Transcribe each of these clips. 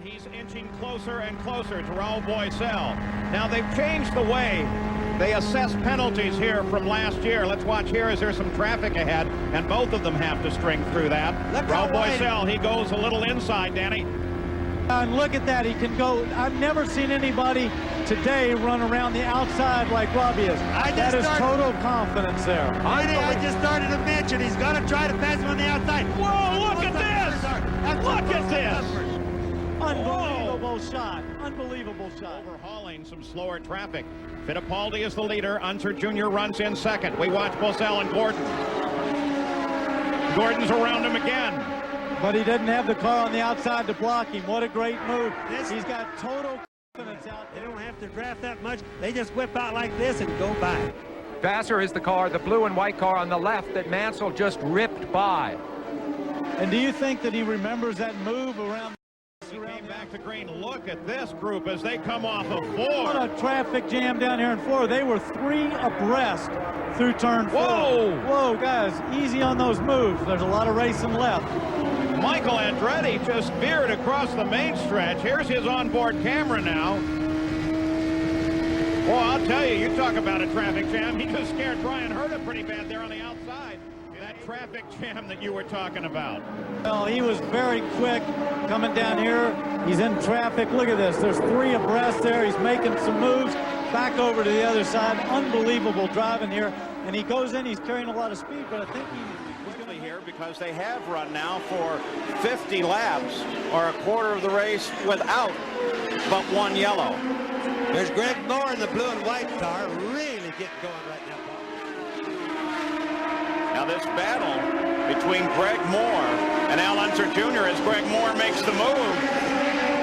He's inching closer and closer to Raul Boisel. Now they've changed the way they assess penalties here from last year. Let's watch here as there's some traffic ahead, and both of them have to string through that. Raul Boisel, he goes a little inside, Danny. And look at that, he can go. I've never seen anybody today run around the outside like Robbie is. That is total confidence there. I just started to mention he's going to try to pass him on the outside. Whoa, look at this! Look at this! Unbelievable shot. Unbelievable shot. Overhauling some slower traffic. Fittipaldi is the leader. Unser Jr. runs in second. We watch Boisel and Gordon. Gordon's around him again. But he doesn't have the car on the outside to block him. What a great move. He's got total confidence out there. They don't have to draft that much. They just whip out like this and go by. Vassar is the car, the blue and white car on the left that Mansell just ripped by. And do you think that he remembers that move around? He came back to green. Look at this group as they come off of 4. What a traffic jam down here in 4. They were 3 abreast through turn 4. Whoa! Whoa, guys, easy on those moves. There's a lot of racing left. Michael Andretti just veered across the main stretch. Here's his onboard camera now. Well, I'll tell you, you talk about a traffic jam. He just scared Brian Herta pretty bad there on the outside. That traffic jam that you were talking about. Well, he was very quick coming down here. He's in traffic. Look at this. There's 3 abreast there. He's making some moves back over to the other side. Unbelievable driving here. And he goes in. He's carrying a lot of speed, but I think he's going to here because they have run now for 50 laps or a quarter of the race without but 1 yellow. There's Greg Moore in the blue and white car really getting going right now. Now this battle between Greg Moore and Al Unser Jr. as Greg Moore makes the move.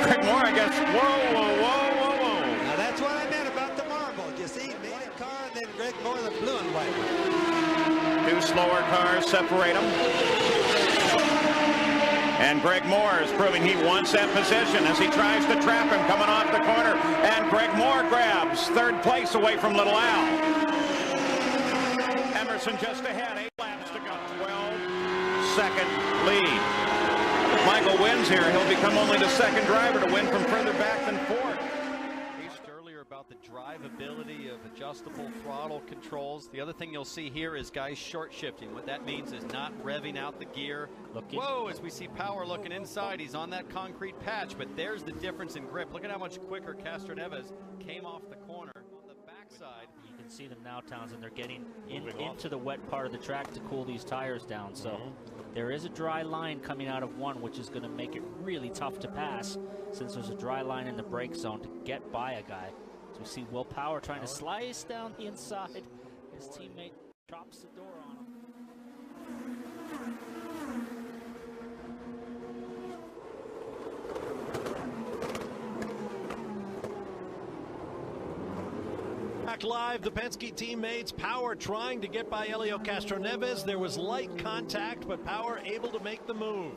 Greg Moore, I guess, whoa. Now that's what I meant about the marble. You see, main car and then Greg Moore in the blue and white. 2 slower cars separate them. And Greg Moore is proving he wants that position as he tries to trap him coming off the corner. And Greg Moore grabs 3rd place away from Little Al. Emerson just ahead, 8 laps to go. 12-second lead. If Michael wins here, he'll become only the 2nd driver to win from further back than 4th. Earlier about the drivability of adjustable throttle controls. The other thing you'll see here is guys short shifting. What that means is not revving out the gear. Whoa, as we see Power looking inside, he's on that concrete patch, but there's the difference in grip. Look at how much quicker Castroneves came off the corner. On the backside, you can see them now, Townsend. They're getting into the wet part of the track to cool these tires down. So there is a dry line coming out of 1, which is going to make it really tough to pass since there's a dry line in the brake zone to get by a guy. So we see Will Power trying to slice down the inside. His teammate drops the door on him. Back live, the Penske teammates, Power trying to get by Helio Castroneves. There was light contact, but Power able to make the move.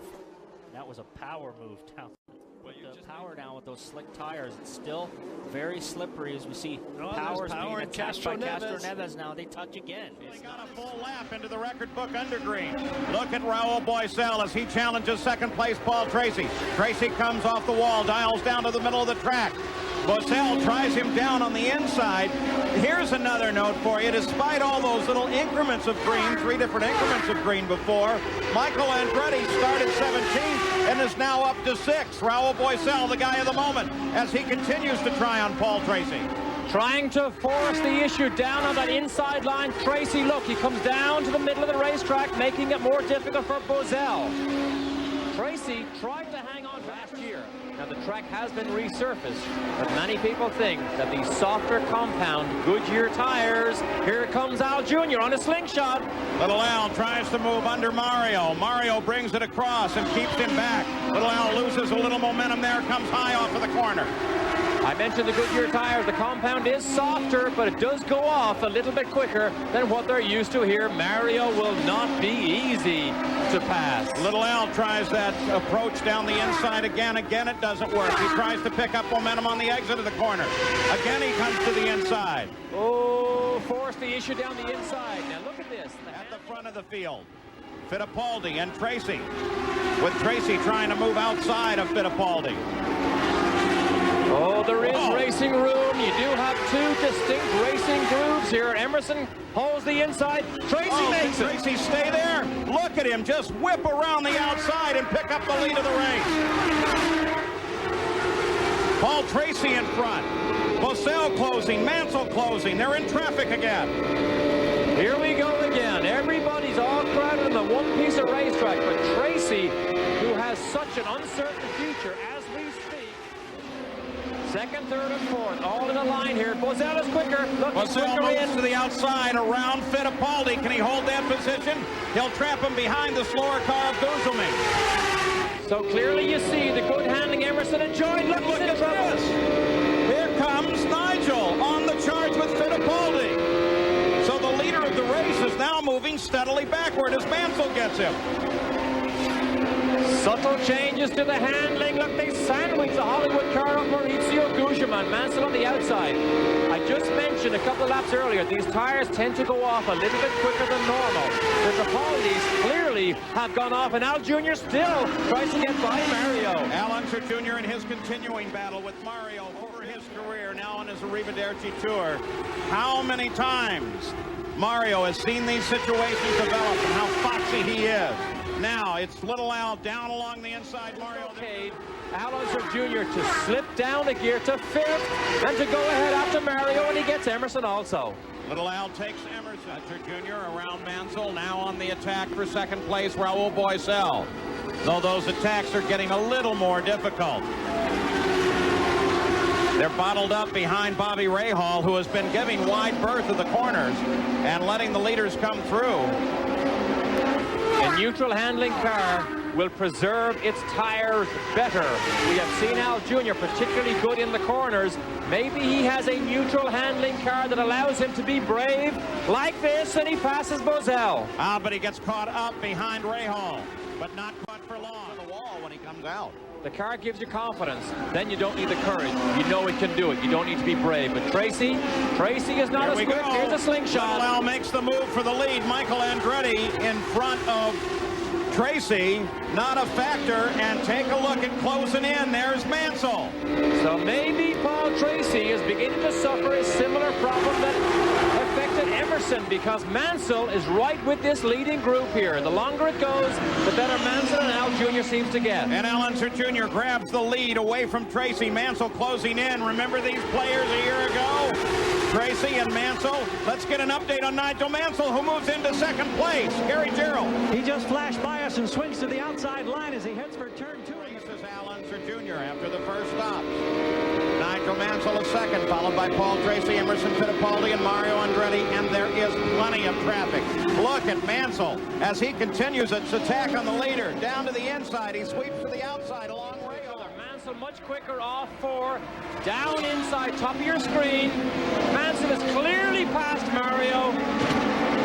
That was a Power move down. The Power down with those slick tires. It's still very slippery as we see Power's being attacked by Castroneves now. They touch again. They got a full lap into the record book under green. Look at Raul Boisel as he challenges 2nd place Paul Tracy. Tracy comes off the wall, dials down to the middle of the track. Boisel tries him down on the inside. Here's another note for you. Despite all those little increments of green, 3 different increments of green before, Michael Andretti started 17th and is now up to 6th. Raul Boisel, the guy of the moment, as he continues to try on Paul Tracy. Trying to force the issue down on that inside line. Tracy, look, he comes down to the middle of the racetrack, making it more difficult for Boisel. Tracy tried to hang on last year. Now the track has been resurfaced, but many people think that the softer compound Goodyear tires, here comes Al Jr. on a slingshot. Little Al tries to move under Mario. Mario brings it across and keeps him back. Little Al loses a little momentum there, comes high off of the corner. I mentioned the Goodyear tires. The compound is softer, but it does go off a little bit quicker than what they're used to here. Mario will not be easy to pass. Little Al tries that approach down the inside again. Again, it doesn't work. He tries to pick up momentum on the exit of the corner. Again, he comes to the inside. Oh, force the issue down the inside. Now look at this. At the front of the field, Fittipaldi and Tracy, with Tracy trying to move outside of Fittipaldi. Oh, there is racing room. You do have two distinct racing grooves here. Emerson holds the inside. Tracy makes it. Tracy stay there? Look at him just whip around the outside and pick up the lead of the race. Paul Tracy in front. Bosell closing, Mansell closing. They're in traffic again. Here we go again. Everybody's all crowded in the one piece of racetrack, but Tracy, who has such an uncertain future as we speak. Second, third, and fourth, all in a line here. Bosell is quicker. Bosell moves to the outside around Fittipaldi. Can he hold that position? He'll trap him behind the slower car of Guzman. So clearly you see the good handling Emerson and Joy. Look at this. Here comes Nigel on the charge with Fittipaldi. So the leader of the race is now moving steadily backward as Mansell gets him. Subtle changes to the handling. Look, they sandwich the Hollywood car of Maurizio Guzman. Mansell on the outside. I just mentioned a couple of laps earlier, these tires tend to go off a little bit quicker than normal. The Fittipaldis clearly have gone off, and Al Jr. still tries to get by Mario. Al Unser Jr. in his continuing battle with Mario over his career, now on his Arrivederci Tour. How many times Mario has seen these situations develop and how foxy he is. Now it's Little Al down along the inside. Mario. Al Unser Jr. to slip down a gear to fifth, and to go ahead after Mario, and he gets Emerson also. Little Al takes Emerson. Unser Jr. around Mansell, now on the attack for second place, Raul Boisel. Though those attacks are getting a little more difficult. They're bottled up behind Bobby Rahal, who has been giving wide berth to the corners and letting the leaders come through. A neutral handling car will preserve its tires better. We have seen Al Jr. particularly good in the corners. Maybe he has a neutral handling car that allows him to be brave like this, and he passes Bosell. But he gets caught up behind Rahal, but not caught for long. The wall when he comes out. The car gives you confidence. Then you don't need the courage. You know it can do it. You don't need to be brave. But Tracy is not as quick. Here's a slingshot. Little Al makes the move for the lead. Michael Andretti in front of Tracy, not a factor, and take a look at closing in. There's Mansell. So maybe Paul Tracy is beginning to suffer a similar problem that affected Emerson, because Mansell is right with this leading group here. The longer it goes, the better Mansell and Al Jr. seems to get. And Al Unser Jr. grabs the lead away from Tracy. Mansell closing in. Remember these players a year ago? Tracy and Mansell. Let's get an update on Nigel Mansell, who moves into second place. Gary Gerald. He just flashed by us and swings to the outside line as he heads for turn 2. This is Al Unser Jr. after the first stop. Nigel Mansell is second, followed by Paul Tracy, Emerson Fittipaldi, and Mario Andretti, and there is plenty of traffic. Look at Mansell as he continues its attack on the leader. Down to the inside, he sweeps to the outside along Rayo. Mansell much quicker off 4, down inside, top of your screen. Mansell is clearly past Mario.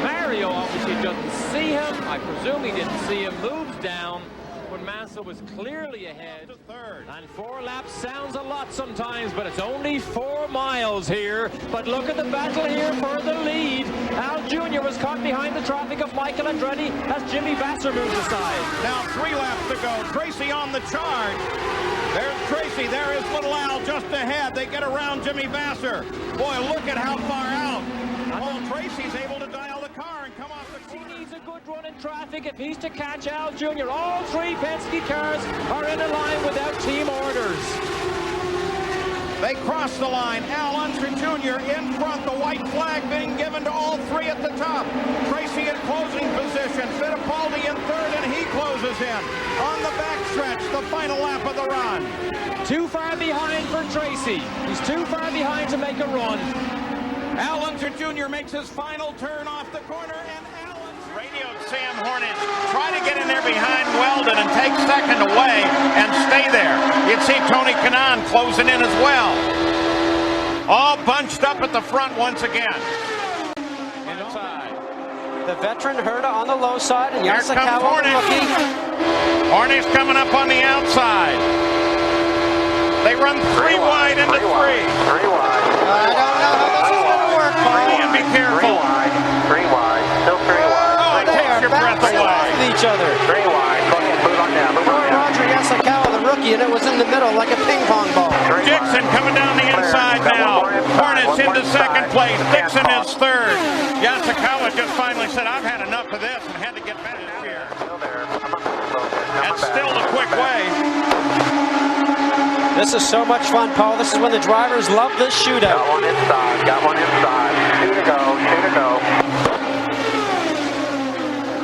Mario obviously doesn't see him. I presume he didn't see him. Moves down when Mansell was clearly ahead. To third. And 4 laps sounds a lot sometimes, but it's only 4 miles here. But look at the battle here for the lead. Al Jr. was caught behind the traffic of Michael Andretti as Jimmy Vasser moves aside. Now 3 laps to go. Tracy on the charge. There's Tracy. There is Little Al just ahead. They get around Jimmy Vasser. Boy, look at how far out. Paul Tracy's able to dial the car and come off the corner. He needs a good run in traffic if he's to catch Al Jr. All 3 Penske cars are in a line without team orders. They cross the line. Al Unser Jr. in front. The white flag being given to all 3 at the top. Tracy in closing position. Fittipaldi in third, and he closes in. On the backstretch, the final lap of the run. Too far behind for Tracy. He's too far behind to make a run. Al Unser Jr. makes his final turn off the corner, and Al Unser radioed Sam Hornet. Try to get in there behind Weldon and take second away and stay there. You'd see Tony Kanaan closing in as well. All bunched up at the front once again. Inside. The veteran Herta on the low side, and Here comes Hornet. Hornet's coming up on the outside. They run 3 wide into 3. 3 wide. I don't know how this is going to work, Paul. And be careful. 3 wide. Still 3 wide. Oh, it takes your breath away. Each other. 3 wide. Poor Roger Yasukawa, the rookie, and it was in the middle like a ping pong ball. Dixon coming down the inside now. Hornets into second place. Dixon is third. Yasukawa just finally said, I've had enough of this, and had to get better this year. That's still the quick way. This is so much fun, Paul. This is when the drivers love this shootout. Got one inside. Two to go.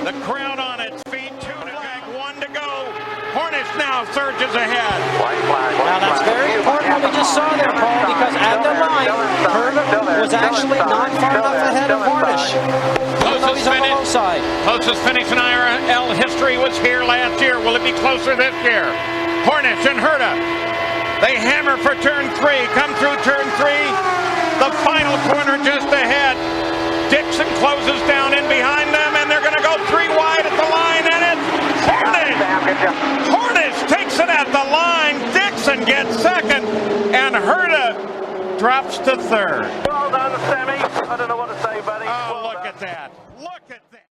The crowd on its feet. 2 to go, 1 to go. Hornets now surges ahead. Now that's very important what we just saw there, Paul, because at the line, Herman was actually not far enough ahead of Hornish. Even though he's on the low side. Closest finish in IRL history was here last year. Will it be closer this year? Hornish and Herta. They hammer for turn 3. Come through turn 3. The final corner just ahead. Dixon closes down in behind them, and they're going to go 3 wide at the line, and it's Hornish. Hornish takes it at the line. Dixon gets second, and Herta drops to third. Well done, Sammy. I don't know what to say, buddy. Oh, look at that. Look at that.